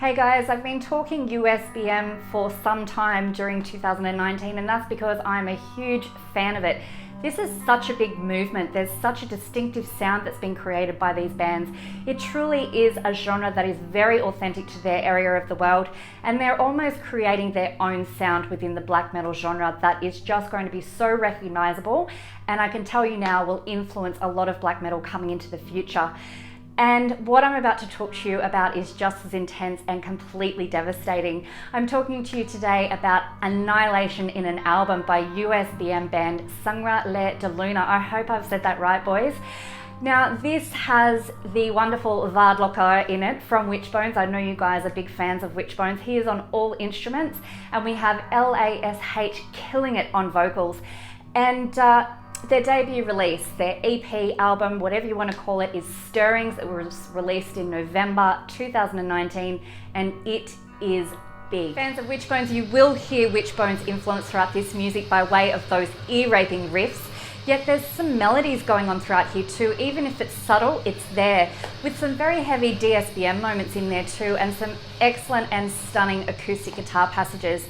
Hey guys, I've been talking USBM for some time during 2019, and that's because I'm a huge fan of it. This is such a big movement. There's such a distinctive sound that's been created by these bands. It truly is a genre that is very authentic to their area of the world, and they're almost creating their own sound within the black metal genre that is just going to be so recognizable, and I can tell you now will influence a lot of black metal coming into the future. And what I'm about to talk to you about is just as intense and completely devastating. I'm talking to you today about Annihilation in an album by USBM band Sangre De La Luna. I hope I've said that right, boys. Now, this has the wonderful Vardlocker in it from Witchbones. I know you guys are big fans of Witchbones. He is on all instruments, and we have LASH killing it on vocals. And their debut release, their EP, album, whatever you want to call it, is Stirrings. It was released in November 2019, and it is big. Fans of Witchbones, you will hear Witchbones' influence throughout this music by way of those ear-raping riffs, yet there's some melodies going on throughout here too. Even if it's subtle, it's there, with some very heavy DSBM moments in there too, and some excellent and stunning acoustic guitar passages.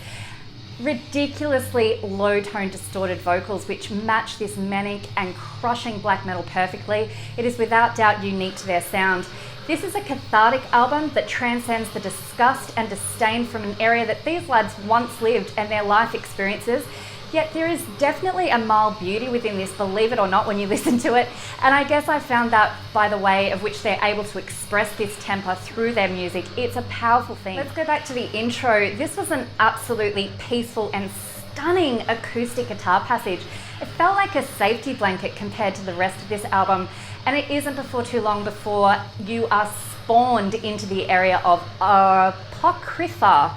Ridiculously low-tone distorted vocals which match this manic and crushing black metal perfectly. It is without doubt unique to their sound. This is a cathartic album that transcends the disgust and disdain from an area that these lads once lived and their life experiences. Yet there is definitely a mild beauty within this, believe it or not, when you listen to it. And I guess I found that by the way of which they're able to express this temper through their music. It's a powerful thing. Let's go back to the intro. This was an absolutely peaceful and stunning acoustic guitar passage. It felt like a safety blanket compared to the rest of this album. And it isn't before too long before you are spawned into the area of apocrypha.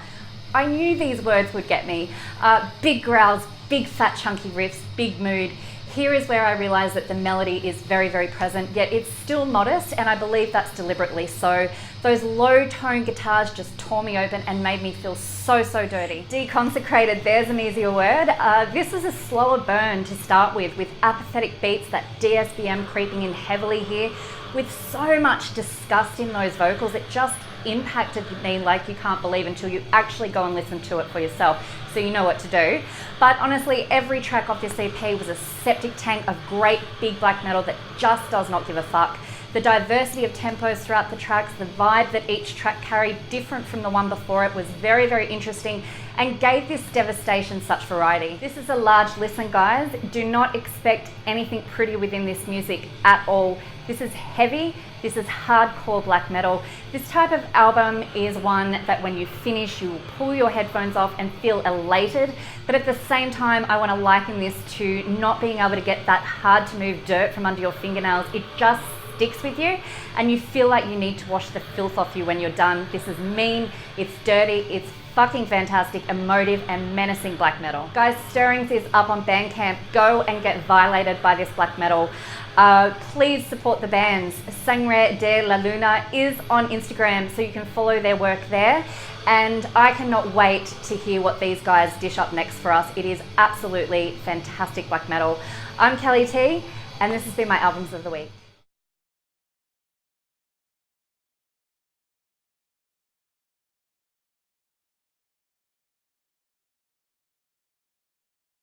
I knew these words would get me. Big growls, big fat chunky riffs, big mood. Here is where I realized that the melody is very, very present, yet it's still modest, and I believe that's deliberately so. Those low tone guitars just tore me open and made me feel so dirty. Deconsecrated, there's an easier word. This was a slower burn to start with apathetic beats, that DSBM creeping in heavily here, with so much disgust in those vocals. It just impacted me like you can't believe until you actually go and listen to it for yourself, so you know what to do. But honestly, every track off this EP was a septic tank of great big black metal that just does not give a fuck. The diversity of tempos throughout the tracks, the vibe that each track carried, different from the one before it, was very, very interesting and gave this Devastation such variety. This is a large listen, guys. Do not expect anything pretty within this music at all. This is heavy, this is hardcore black metal. This type of album is one that when you finish, you will pull your headphones off and feel elated. But at the same time, I want to liken this to not being able to get that hard to move dirt from under your fingernails. It just sticks with you and you feel like you need to wash the filth off you when you're done. This is mean, it's dirty, it's fucking fantastic, emotive and menacing black metal. Guys, Stirrings is up on Bandcamp. Go and get violated by this black metal. Please support the bands. Sangre De La Luna is on Instagram, so you can follow their work there. And I cannot wait to hear what these guys dish up next for us. It is absolutely fantastic black metal. I'm Kelly T, and this has been my Albums of the Week.